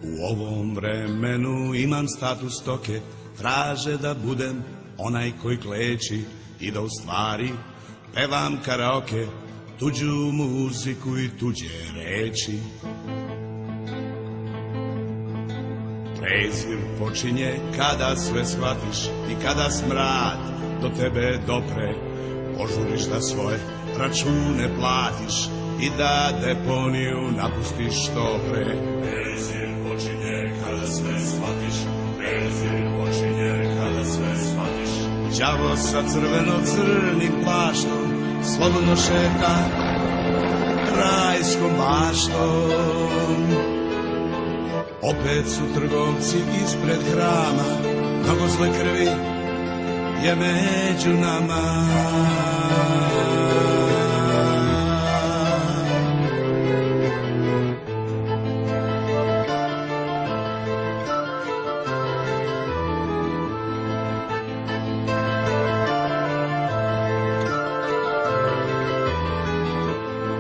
U ovom vremenu imam status stoke, traže da budem onaj koji kleči i da u stvari pevam karaoke, tuđu muziku i tuđe reči. Prezir počinje kada sve shvatiš i kada smrad do tebe dopre, požuriš da svoje račune platiš i da deponiju napustiš što pre. Prezir počinje kada sve shvatiš, prezir počinje kada sve shvatiš. Đavo sa crveno-crnim plaštom slobodno šeta rajskom baštom. Opet su trgovci ispred hrama, mnogo zle krvi je među nama.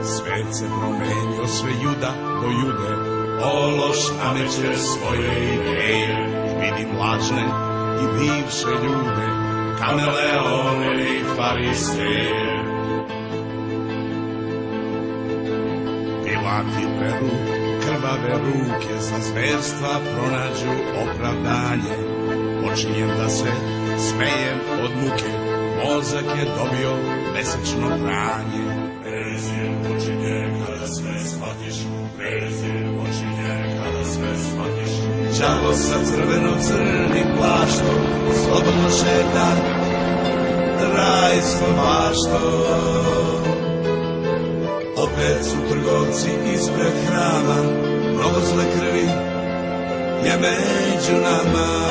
Svet se promenio, sve juda do jude, ološ nameće svoje ideje. Vidim lažne i bivše ljude, kameleone i fariseje. Pilati peru krvave ruke, za zverstva pronađu opravdanje. Počinjem da se smejem od muke, mozak je dobio mesečno pranje. Prezir počinje kada sve shvatiš, prezir počinje kada sve shvatiš. Đavo sa crveno-crnim plaštom slobodno šeta rajskom baštom. Opet su trgovci ispred hrama, mnogo zle krvi je među nama.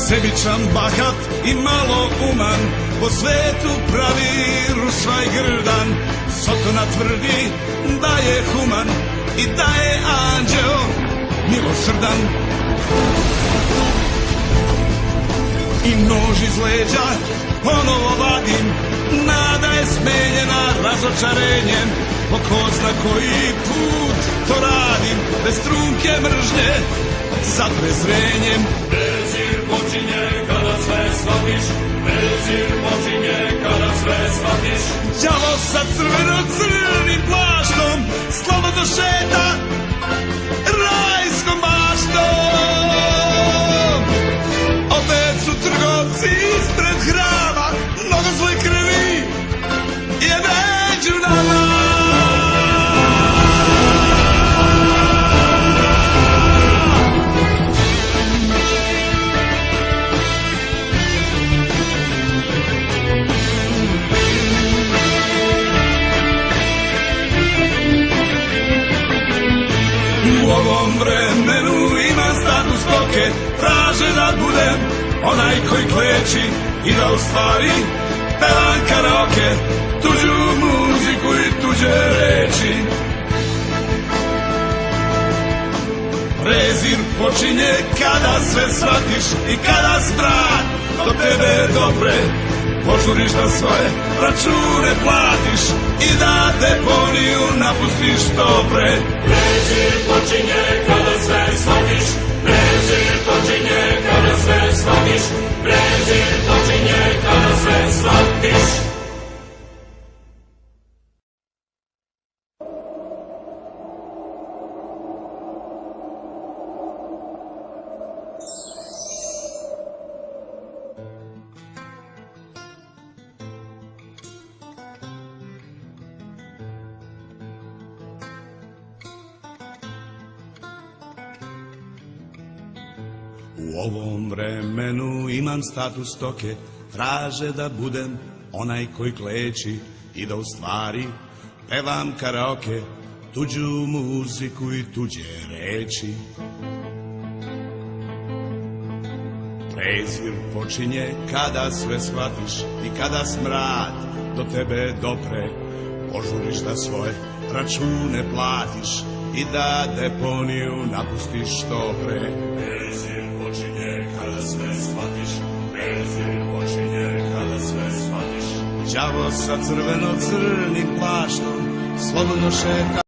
Sebičan, bahat i malo uman, po svetu pravi rusvaj grdan. Sotona tvrdi da je human i da je anđeo milosrdan. I nož iz leđa ponovo vadim, nada je smenjena razočarenjem. Po ko zna koji put to radim, bez trunke mržnje, sa prezrenjem. Prezir počinje kada sve shvatiš, prezir počinje kada sve shvatiš. Đavo sa crveno-crnim plaštom slobodno šeta rajskom baštom. Opet su trgovci ispred hrama, mnogo zle krvi je među nama. U ovom vremenu imam status stoke, traže da budem onaj koji kleči i da u stvari pevam karaoke, tuđu muziku i tuđe reči. Prezir počinje kada sve shvatiš i kada smrad do tebe dopre, požuriš da svoje račune platiš i da deponiju napustiš što pre. Prezir počinje kada sve shvatiš, prezir počinje kada sve shvatiš, prezir počinje kada sve shvatiš. U ovom vremenu imam status stoke, traže da budem onaj koji kleči i da u stvari pevam karaoke, tuđu muziku i tuđe reči. Prezir počinje kada sve shvatiš i kada smrad do tebe dopre, požuriš da svoje račune platiš i da deponiju napustiš što pre. Benzin počinje kada sve shvatiš, benzin počinje kada sve shvatiš. Đavo sa crveno-crnim plaštom slobodno šeta